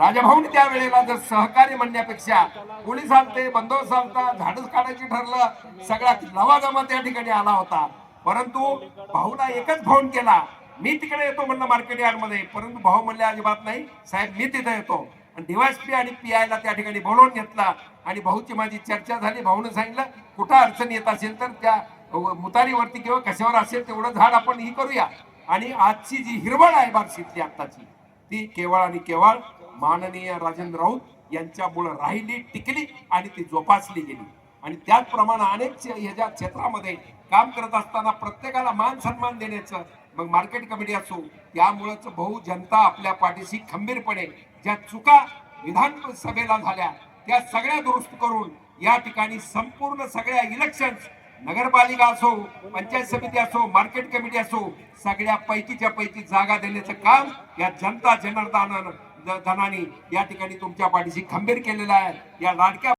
राजाभाऊनी त्यावेळेला जर सहकार्य म्हणण्यापेक्षा पोलीस आलते, बंदोबस्त आलता, झाडच काढायची ठरलं, सगळा लवाजमा त्या ठिकाणी आला होता. परंतु भाऊला एकच फोन केला, मी तिकडे येतो म्हणलं मार्केट यार्ड मध्ये. परंतु भाऊ म्हणले अजिबात नाही साहेब, मी तिथे येतो. डीवायएसपी आणि पीआयला त्या ठिकाणी बोलवून घेतला आणि भाऊची माझी चर्चा झाली. भाऊने सांगितलं कुठं अडचण येत असेल तर त्या मुतारीवरती किंवा कशावर असेल तेवढं झाड आपण ही करूया. आणि आजची जी हिरवळ आहे बार्शीतली आत्ताची, ती केवळ आणि केवळ माननीय राजेंद्र राऊत यांच्यामुळे राहिली, टिकली आणि ती जोपासली गेली. आणि त्याचप्रमाणे अनेक ह्याच्या क्षेत्रामध्ये काम करत असताना प्रत्येकाला मान सन्मान देण्याचं, मग मार्केट कमिटी असो, त्यामुळेच भाऊ जनता आपल्या पाठीशी खंबीरपणे ज्या चुका विधानसभेला झाल्या त्या सगळ्या दुरुस्त करून या ठिकाणी संपूर्ण सगळ्या इलेक्शन, नगरपालिका असो, पंचायत समिती असो, मार्केट कमिटी असो, सगळ्या पैकीच्या पैकी जागा देण्याचं काम या जनता जनार्दनाने या ठिकाणी तुमच्या पाठीशी खंबीर केलेलं आहे. या लाडक्या